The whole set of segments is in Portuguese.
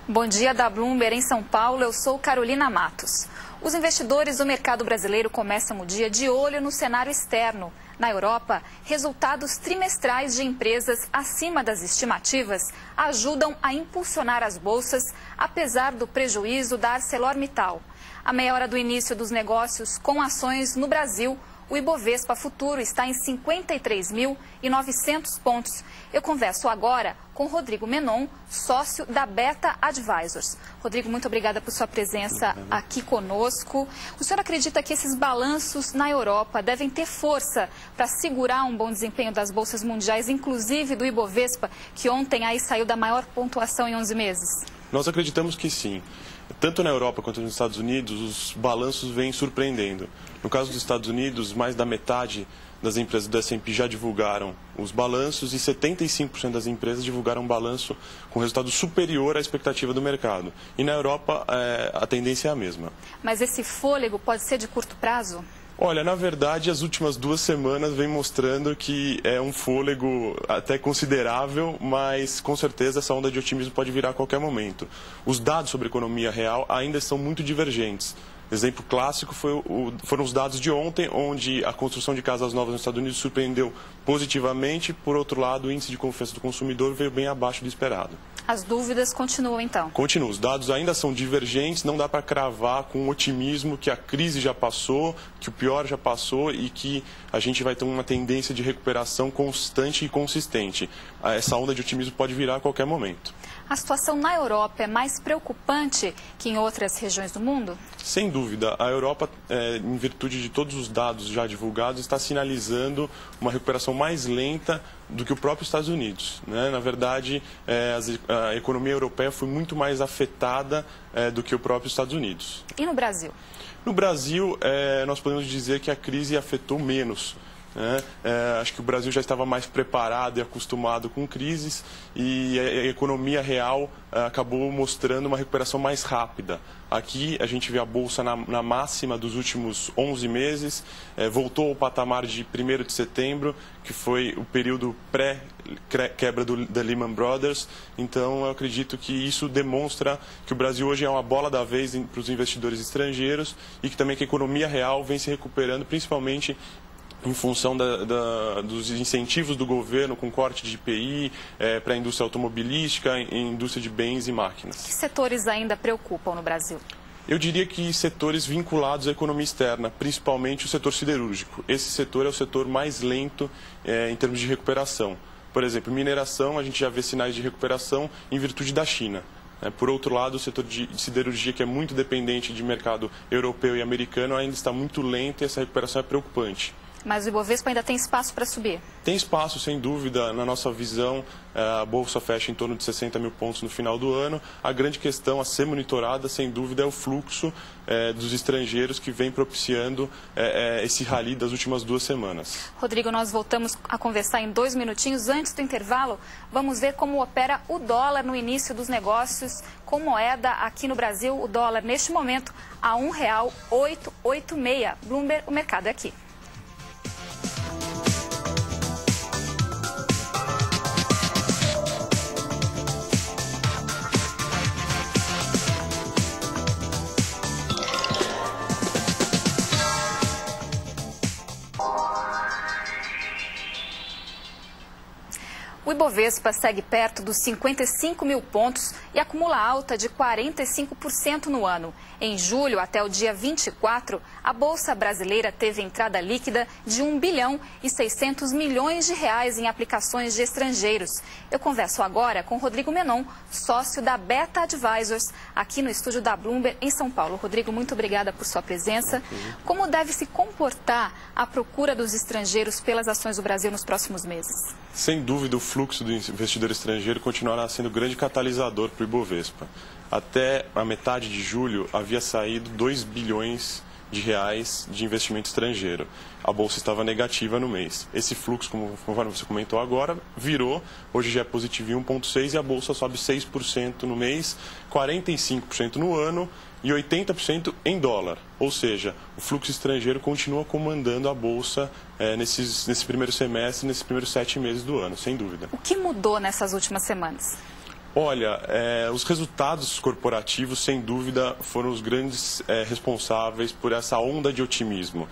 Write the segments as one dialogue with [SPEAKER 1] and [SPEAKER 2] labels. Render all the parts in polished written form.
[SPEAKER 1] Bom dia da Bloomberg em São Paulo, eu sou Carolina Matos. Os investidores do mercado brasileiro começam o dia de olho no cenário externo. Na Europa, resultados trimestrais de empresas acima das estimativas ajudam a impulsionar as bolsas, apesar do prejuízo da ArcelorMittal. À meia hora do início dos negócios com ações no Brasil, o Ibovespa Futuro está em 53.900 pontos. Eu converso agora com Rodrigo Menon, sócio da Beta Advisors. Rodrigo, muito obrigada por sua presença aqui conosco. O senhor acredita que esses balanços na Europa devem ter força para segurar um bom desempenho das bolsas mundiais, inclusive do Ibovespa, que ontem aí saiu da maior pontuação em 11 meses?
[SPEAKER 2] Nós acreditamos que sim. Tanto na Europa quanto nos Estados Unidos, os balanços vêm surpreendendo. No caso dos Estados Unidos, mais da metade das empresas do S&P já divulgaram os balanços e 75% das empresas divulgaram um balanço com resultado superior à expectativa do mercado. E na Europa, a tendência é a mesma.
[SPEAKER 1] Mas esse fôlego pode ser de curto prazo?
[SPEAKER 2] Olha, na verdade, as últimas 2 semanas vem mostrando que é um fôlego até considerável, mas com certeza essa onda de otimismo pode virar a qualquer momento. Os dados sobre a economia real ainda são muito divergentes. Exemplo clássico foram os dados de ontem, onde a construção de casas novas nos Estados Unidos surpreendeu positivamente. Por outro lado, o índice de confiança do consumidor veio bem abaixo do esperado.
[SPEAKER 1] As dúvidas continuam, então?
[SPEAKER 2] Continuam. Os dados ainda são divergentes, não dá para cravar com otimismo que a crise já passou, que o pior já passou e que a gente vai ter uma tendência de recuperação constante e consistente. Essa onda de otimismo pode virar a qualquer momento.
[SPEAKER 1] A situação na Europa é mais preocupante que em outras regiões do mundo?
[SPEAKER 2] Sem dúvida. A Europa, em virtude de todos os dados já divulgados, está sinalizando uma recuperação mais lenta do que o próprio Estados Unidos, né? Na verdade, a economia europeia foi muito mais afetada do que o próprio Estados Unidos.
[SPEAKER 1] E no Brasil? No
[SPEAKER 2] Brasil, nós podemos dizer que a crise afetou menos. Acho que o Brasil já estava mais preparado e acostumado com crises e a economia real acabou mostrando uma recuperação mais rápida. Aqui a gente vê a Bolsa na máxima dos últimos 11 meses, voltou ao patamar de 1º de setembro, que foi o período pré-quebra da Lehman Brothers. Então eu acredito que isso demonstra que o Brasil hoje é uma bola da vez para os investidores estrangeiros e que também que a economia real vem se recuperando, principalmente em função dos incentivos do governo com corte de IPI para a indústria automobilística e indústria de bens e máquinas.
[SPEAKER 1] Que setores ainda preocupam no Brasil?
[SPEAKER 2] Eu diria que setores vinculados à economia externa, principalmente o setor siderúrgico. Esse setor é o setor mais lento em termos de recuperação. Por exemplo, mineração, a gente já vê sinais de recuperação em virtude da China. Por outro lado, o setor de siderurgia, que é muito dependente de mercado europeu e americano, ainda está muito lento e essa recuperação é preocupante.
[SPEAKER 1] Mas o Ibovespa ainda tem espaço para subir?
[SPEAKER 2] Tem espaço, sem dúvida. Na nossa visão, a Bolsa fecha em torno de 60 mil pontos no final do ano. A grande questão a ser monitorada, sem dúvida, é o fluxo dos estrangeiros que vem propiciando esse rally das últimas 2 semanas.
[SPEAKER 1] Rodrigo, nós voltamos a conversar em 2 minutinhos. Antes do intervalo, vamos ver como opera o dólar no início dos negócios com moeda aqui no Brasil. O dólar, neste momento, a R$ 1,886. Bloomberg, o mercado é aqui. O Ibovespa segue perto dos 55 mil pontos e acumula alta de 45% no ano. Em julho, até o dia 24, a Bolsa Brasileira teve entrada líquida de R$ 1 bilhão e 600 milhões de reais em aplicações de estrangeiros. Eu converso agora com Rodrigo Menon, sócio da Beta Advisors, aqui no estúdio da Bloomberg, em São Paulo. Rodrigo, muito obrigada por sua presença. Como deve se comportar a procura dos estrangeiros pelas ações do Brasil nos próximos meses?
[SPEAKER 2] Sem dúvida, o fluxo do investidor estrangeiro continuará sendo grande catalisador para o Ibovespa. Até a metade de julho havia saído 2 bilhões de reais de investimento estrangeiro. A bolsa estava negativa no mês. Esse fluxo, conforme você comentou agora, virou, hoje já é positivo em 1,6% e a bolsa sobe 6% no mês, 45% no ano e 80% em dólar. Ou seja, o fluxo estrangeiro continua comandando a bolsa nesse primeiro semestre, nesses primeiros 7 meses do ano, sem dúvida.
[SPEAKER 1] O que mudou nessas últimas semanas?
[SPEAKER 2] Olha, os resultados corporativos, sem dúvida, foram os grandes responsáveis por essa onda de otimismo.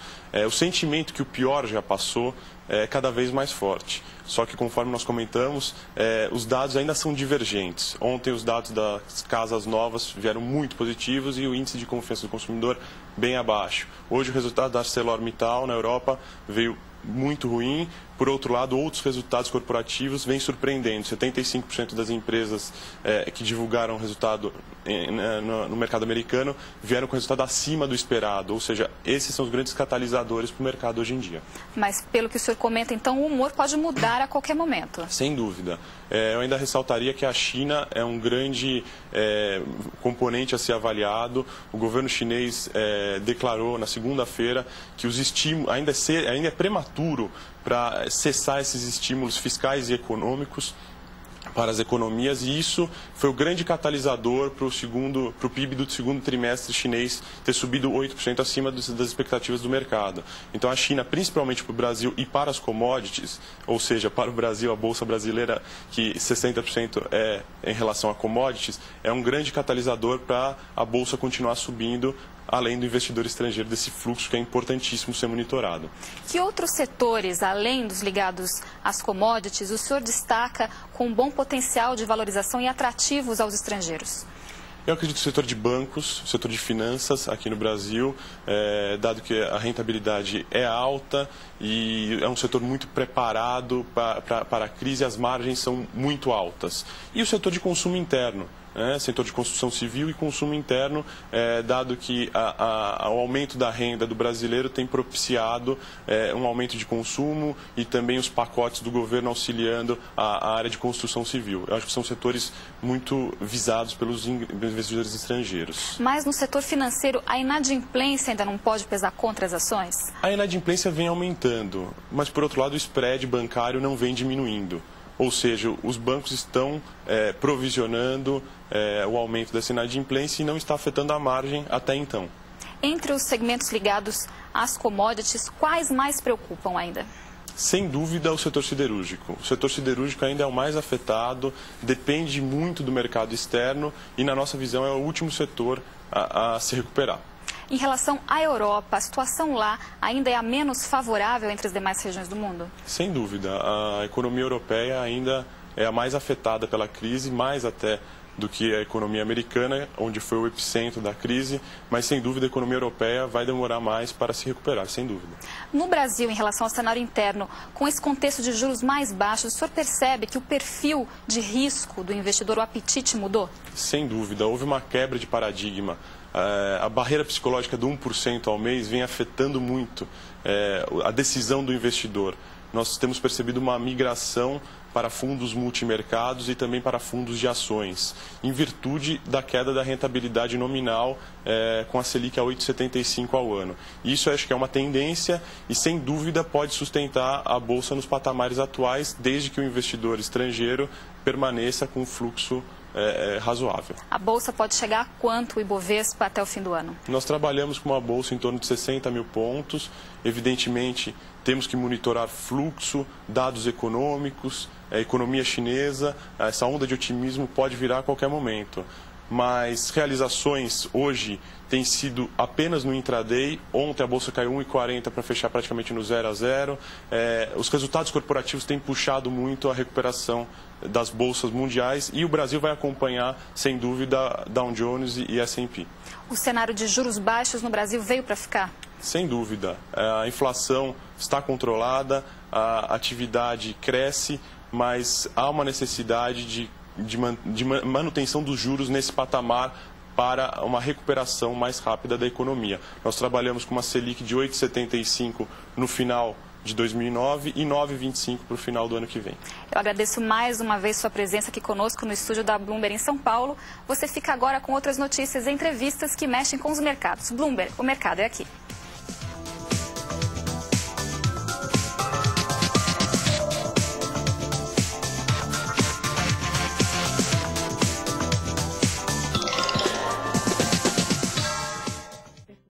[SPEAKER 2] O sentimento que o pior já passou é cada vez mais forte. Só que, conforme nós comentamos, os dados ainda são divergentes. Ontem, os dados das casas novas vieram muito positivos e o índice de confiança do consumidor bem abaixo. Hoje, o resultado da ArcelorMittal na Europa veio muito ruim. Por outro lado, outros resultados corporativos vêm surpreendendo. 75% das empresas que divulgaram o resultado no mercado americano vieram com resultado acima do esperado. Ou seja, esses são os grandes catalisadores para o mercado hoje em dia.
[SPEAKER 1] Mas, pelo que o senhor comenta, então, o humor pode mudar a qualquer momento.
[SPEAKER 2] Sem dúvida. Eu ainda ressaltaria que a China é um grande componente a ser avaliado. O governo chinês declarou na segunda-feira que os estímulos ainda é prematuro para cessar esses estímulos fiscais e econômicos para as economias, e isso foi o grande catalisador para o PIB do segundo trimestre chinês ter subido 8% acima das expectativas do mercado. Então a China, principalmente para o Brasil e para as commodities, ou seja, para o Brasil, a Bolsa Brasileira, que 60% é em relação a commodities, é um grande catalisador para a Bolsa continuar subindo, além do investidor estrangeiro, desse fluxo que é importantíssimo ser monitorado.
[SPEAKER 1] Que outros setores, além dos ligados às commodities, o senhor destaca com bom potencial de valorização e atrativos aos estrangeiros?
[SPEAKER 2] Eu acredito no setor de bancos, setor de finanças aqui no Brasil, dado que a rentabilidade é alta e é um setor muito preparado para a crise, as margens são muito altas. E o setor de consumo interno. Setor de construção civil e consumo interno, dado que o aumento da renda do brasileiro tem propiciado um aumento de consumo e também os pacotes do governo auxiliando a área de construção civil. Eu acho que são setores muito visados pelos investidores estrangeiros.
[SPEAKER 1] Mas no setor financeiro, a inadimplência ainda não pode pesar contra as ações?
[SPEAKER 2] A inadimplência vem aumentando, mas por outro lado o spread bancário não vem diminuindo. Ou seja, os bancos estão provisionando o aumento dessa inadimplência e não está afetando a margem até então.
[SPEAKER 1] Entre os segmentos ligados às commodities, quais mais preocupam ainda?
[SPEAKER 2] Sem dúvida, o setor siderúrgico. O setor siderúrgico ainda é o mais afetado, depende muito do mercado externo e, na nossa visão, é o último setor a se recuperar.
[SPEAKER 1] Em relação à Europa, a situação lá ainda é a menos favorável entre as demais regiões do mundo?
[SPEAKER 2] Sem dúvida. A economia europeia ainda é a mais afetada pela crise, mais até do que a economia americana, onde foi o epicentro da crise, mas sem dúvida a economia europeia vai demorar mais para se recuperar, sem dúvida.
[SPEAKER 1] No Brasil, em relação ao cenário interno, com esse contexto de juros mais baixos, o senhor percebe que o perfil de risco do investidor, o apetite mudou?
[SPEAKER 2] Sem dúvida, houve uma quebra de paradigma. A barreira psicológica do 1% ao mês vem afetando muito a decisão do investidor. Nós temos percebido uma migração para fundos multimercados e também para fundos de ações, em virtude da queda da rentabilidade nominal com a Selic a 8,75 ao ano. Isso acho que é uma tendência e, sem dúvida, pode sustentar a Bolsa nos patamares atuais, desde que o investidor estrangeiro permaneça com um fluxo razoável.
[SPEAKER 1] A Bolsa pode chegar a quanto o Ibovespa até o fim do ano?
[SPEAKER 2] Nós trabalhamos com uma Bolsa em torno de 60 mil pontos. Evidentemente, temos que monitorar fluxo, dados econômicos, a economia chinesa. Essa onda de otimismo pode virar a qualquer momento. Mas realizações hoje têm sido apenas no intraday. Ontem a Bolsa caiu 1,40 para fechar praticamente no 0 a 0. Os resultados corporativos têm puxado muito a recuperação das bolsas mundiais e o Brasil vai acompanhar, sem dúvida, Dow Jones e S&P.
[SPEAKER 1] O cenário de juros baixos no Brasil veio para ficar?
[SPEAKER 2] Sem dúvida. A inflação está controlada, a atividade cresce, mas há uma necessidade de manutenção dos juros nesse patamar para uma recuperação mais rápida da economia. Nós trabalhamos com uma Selic de 8,75 no final de 2009 e 9,25 para o final do ano que vem.
[SPEAKER 1] Eu agradeço mais uma vez sua presença aqui conosco no estúdio da Bloomberg em São Paulo. Você fica agora com outras notícias e entrevistas que mexem com os mercados. Bloomberg, o mercado é aqui.